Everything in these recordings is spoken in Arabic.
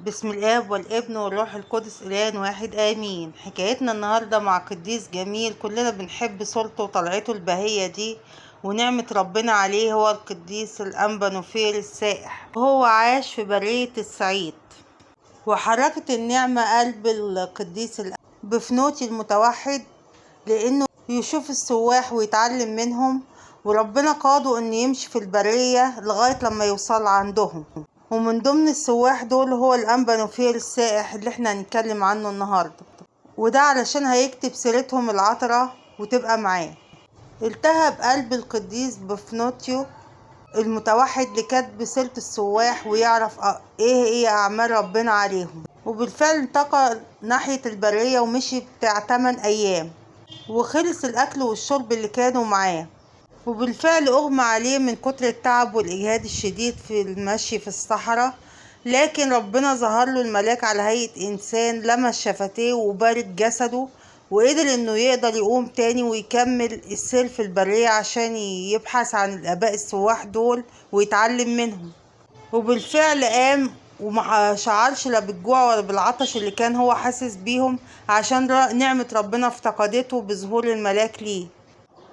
بسم الآب والابن والروح القدس إله واحد آمين. حكايتنا النهاردة مع قديس جميل كلنا بنحب صورته وطلعته البهية دي ونعمة ربنا عليه. هو القديس الأنبا نوفيل السائح، وهو عاش في برية الصعيد. وحركت النعمة قلب القديس بفنوتي المتوحد لأنه يشوف السواح ويتعلم منهم، وربنا قاده أن يمشي في البرية لغاية لما يوصل عندهم. ومن ضمن السواح دول هو الأنبا نوفيل السائح اللي احنا هنتكلم عنه النهاردة، وده علشان هيكتب سيرتهم العطرة وتبقى معاه. التهب قلب القديس بفنوتيو المتوحد لكتب سيرة السواح ويعرف ايه هي أعمال ربنا عليهم. وبالفعل انتقل ناحية البرية ومشي بتاع 8 أيام، وخلص الأكل والشرب اللي كانوا معاه. وبالفعل أغمى عليه من كتر التعب والإجهاد الشديد في المشي في الصحراء، لكن ربنا ظهر له الملاك على هيئة إنسان، لمس شفتيه وبارد جسده، وقدر إنه يقدر يقوم تاني ويكمل السير في البرية عشان يبحث عن الآباء السواح دول ويتعلم منهم. وبالفعل قام وما شعرش لا بالجوع ولا بالعطش اللي كان هو حاسس بيهم، عشان نعمة ربنا افتقدته بظهور الملاك ليه.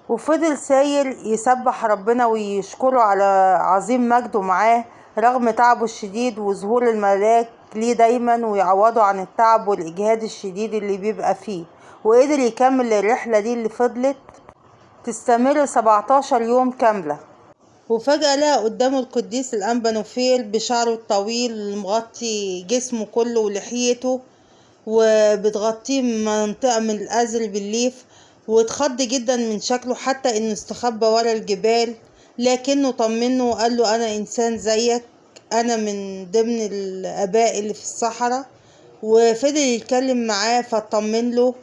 وفضل ساير يسبح ربنا ويشكره على عظيم مجده معاه رغم تعبه الشديد، وظهور الملاك ليه دايما ويعوضه عن التعب والإجهاد الشديد اللي بيبقى فيه. وقدر يكمل الرحلة دي اللي فضلت تستمر 17 يوم كاملة. وفجأة لقى قدامه القديس الأنبا نوفيل بشعره الطويل مغطي جسمه كله ولحيته، وبتغطيه منطقة من الأزر بالليف، واتخض جدا من شكله حتى انه استخبى ورا الجبال، لكنه طمنه وقال له انا انسان زيك، انا من ضمن الاباء اللي في الصحراء. وفضل يتكلم معاه فاطمن له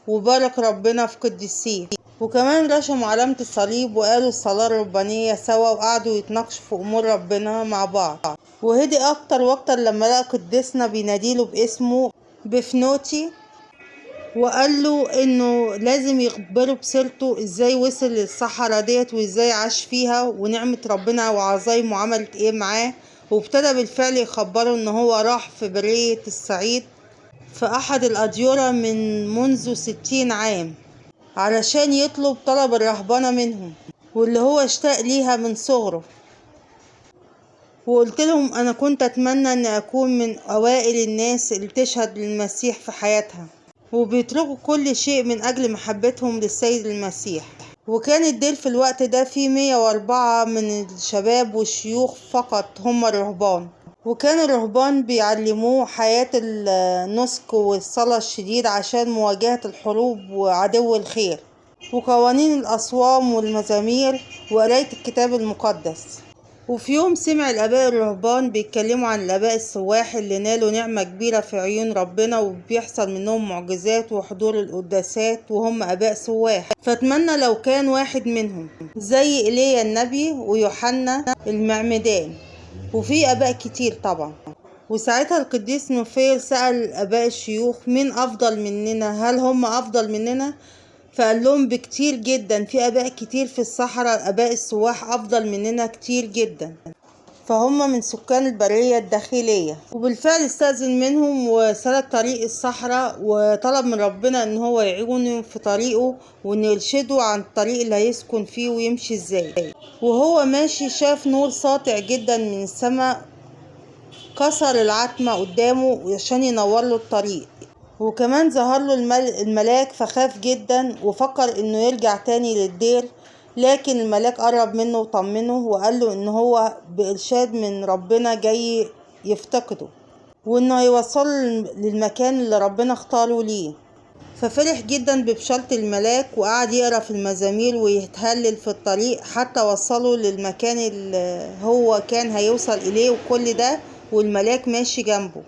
وبارك ربنا في قديسيه. وكمان رسموا علامة الصليب وقالوا الصلاة الربانية سوا، وقعدوا يتناقشوا في امور ربنا مع بعض. وهدي اكتر واكتر لما لقى قديسنا بيناديله باسمه بفنوتي، وقال له انه لازم يخبره بسيرته، ازاي وصل للصحراء ديت وازاي عاش فيها ونعمة ربنا وعظايمه عملت ايه معاه. وابتدى بالفعل يخبره ان هو راح في برية الصعيد في احد الاديرة منذ 60 عام علشان يطلب طلب الرهبنة منهم، واللي هو اشتاق ليها من صغره. وقلت لهم انا كنت اتمنى ان اكون من اوائل الناس اللي تشهد للمسيح في حياتها، وبيتركوا كل شيء من أجل محبتهم للسيد المسيح. وكان الدير في الوقت ده فيه 104 من الشباب والشيوخ فقط هم الرهبان، وكان الرهبان بيعلموه حياة النسك والصلاة الشديد عشان مواجهة الحروب وعدو الخير، وقوانين الأصوام والمزامير وقراية الكتاب المقدس. وفي يوم سمع الآباء الرهبان بيتكلموا عن الآباء السواح اللي نالوا نعمة كبيرة في عيون ربنا، وبيحصل منهم معجزات وحضور القداسات وهم آباء سواح. فاتمنى لو كان واحد منهم زي إيليا النبي ويوحنا المعمدان، وفي آباء كتير طبعا. وساعتها القديس نوفيل سأل آباء الشيوخ مين أفضل مننا، هل هم أفضل مننا؟ فقال لهم بكتير جدا، في آباء كتير في الصحراء، آباء السواح أفضل مننا كتير جدا، فهم من سكان البرية الداخلية. وبالفعل استأذن منهم وسلك طريق الصحراء، وطلب من ربنا ان هو يعينه في طريقه وان يرشده عن الطريق اللي هيسكن فيه ويمشي ازاي. وهو ماشي شاف نور ساطع جدا من السماء كسر العتمة قدامه عشان ينور له الطريق. وكمان ظهر له الملاك فخاف جدا وفكر انه يرجع تاني للدير، لكن الملاك قرب منه وطمنه وقال له ان هو بإرشاد من ربنا جاي يفتقده، وانه هيوصل للمكان اللي ربنا اختاره ليه. ففرح جدا ببشارة الملاك وقعد يقرأ في المزامير ويتهلل في الطريق حتى وصله للمكان اللي هو كان هيوصل إليه، وكل ده والملاك ماشي جنبه.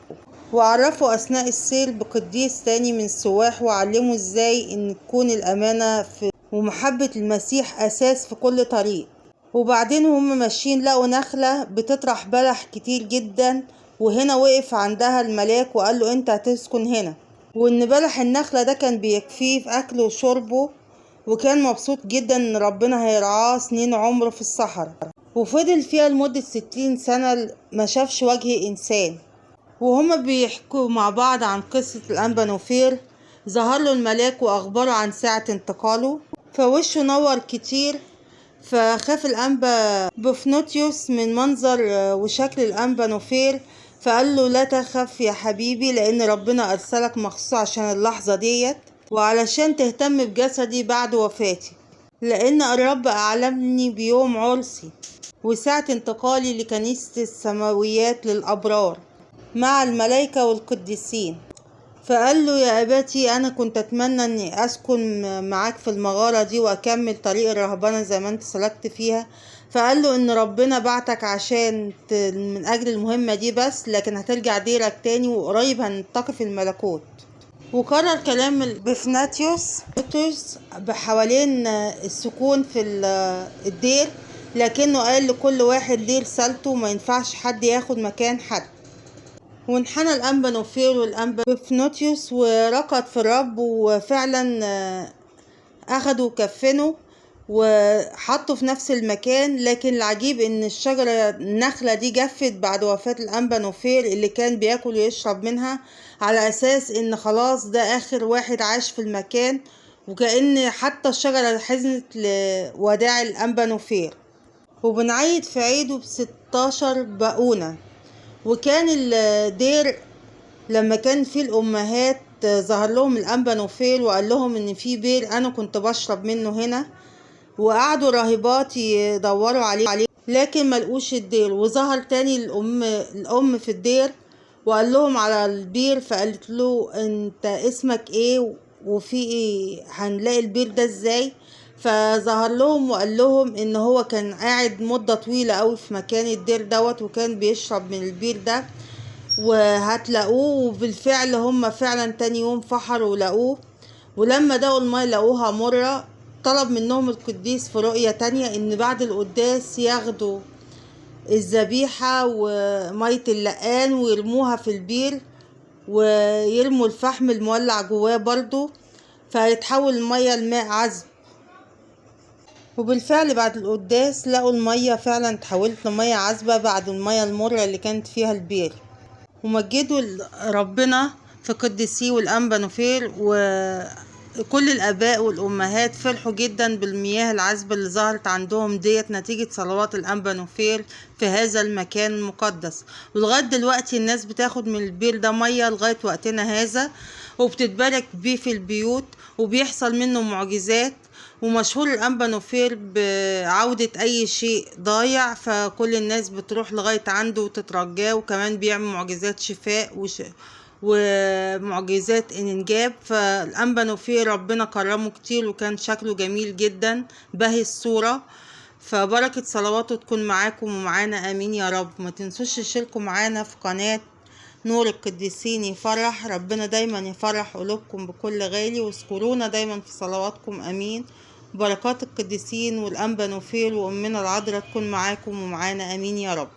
وعرفه أثناء السير بقديس تاني من السواح، وعلمه ازاي ان تكون الأمانة ومحبة المسيح أساس في كل طريق. وبعدين هم ماشيين لقوا نخلة بتطرح بلح كتير جدا، وهنا وقف عندها الملاك وقال له انت هتسكن هنا، وان بلح النخلة ده كان بيكفيه في أكله وشربه، وكان مبسوط جدا ان ربنا هيرعاه سنين عمره في الصحراء. وفضل فيها لمدة 60 سنة ما شافش وجه إنسان. وهما بيحكوا مع بعض عن قصة الأنبا نوفير ظهر له الملاك وأخبره عن ساعة انتقاله، فوشه نور كتير، فخاف الأنبا بفنوتيوس من منظر وشكل الأنبا نوفير، فقال له لا تخف يا حبيبي، لأن ربنا أرسلك مخصوص عشان اللحظة ديت وعلشان تهتم بجسدي بعد وفاتي، لأن الرب أعلمني بيوم عرسي وساعة انتقالي لكنيسة السماويات للأبرار مع الملائكة والقديسين. فقال له يا أباتي أنا كنت أتمنى أني أسكن معاك في المغارة دي وأكمل طريق الرهبنة زي ما أنت سلكت فيها. فقال له إن ربنا بعتك عشان من أجل المهمة دي بس، لكن هترجع ديرك تاني وقريب هنلتقي في الملكوت. وكرر كلام بفناتيوس بحوالين السكون في الدير، لكنه قال لكل واحد ليه رسالته وما ينفعش حد ياخد مكان حد. وانحنى الأنبا نوفير والأنبا بفنوتيوس وركض في الرب، وفعلا أخدوا وكفنوا وحطوا في نفس المكان. لكن العجيب ان الشجرة النخلة دي جفت بعد وفاة الأنبا نوفير اللي كان بياكل ويشرب منها، على أساس ان خلاص ده آخر واحد عاش في المكان، وكأن حتى الشجرة حزنت لوداع الأنبا نوفير. وبنعيد في عيده ب16 بقونة. وكان الدير لما كان فيه الأمهات ظهر لهم الأنبا نوفير وقال لهم ان في بير انا كنت بشرب منه هنا، وقعدوا راهبات يدوروا عليه لكن ملقوش الدير. وظهر تاني الأم في الدير وقال لهم على البير، فقالت له انت اسمك ايه وفي ايه هنلاقي البير ده ازاي؟ فظهر لهم وقال لهم ان هو كان قاعد مدة طويلة قوي في مكان الدير دوت وكان بيشرب من البير ده وهتلاقوه. وبالفعل هم فعلا تاني يوم فحروا ولقوه، ولما دقوا الماء لقوها مرة. طلب منهم القديس في رؤية تانية ان بعد القداس ياخدوا الذبيحة ومية اللقان ويرموها في البير ويرموا الفحم المولع جواه برضو، فيتحول المية لماء عذب. وبالفعل بعد القداس لقوا المية فعلا تحولت لمية عذبة بعد المية المرة اللي كانت فيها البير. ومجدوا ربنا في قديسيه والأنبا نوفير، وكل الآباء والأمهات فرحوا جدا بالمياه العذبة اللي ظهرت عندهم ديت نتيجة صلوات الأنبا نوفير في هذا المكان المقدس. ولغاية دلوقتي الناس بتاخد من البير ده مية لغاية وقتنا هذا، وبتتبارك بيه في البيوت وبيحصل منه معجزات. ومشهور الأنبا نوفير بعودة أي شيء ضايع، فكل الناس بتروح لغاية عنده وتترجاه، وكمان بيعمل معجزات شفاء ومعجزات إنجاب. فالأنبا نوفير ربنا كرمه كتير وكان شكله جميل جدا بهي الصورة. فبركة صلواته تكون معاكم ومعانا آمين يا رب. ما تنسوش تشاركوا معانا في قناة نور القديسين يفرح. ربنا دايما يفرح قلوبكم بكل غالي، واذكرونا دايما في صلواتكم امين. بركات القديسين والأنبا نوفير وأمنا العذراء تكون معاكم ومعانا امين يا رب.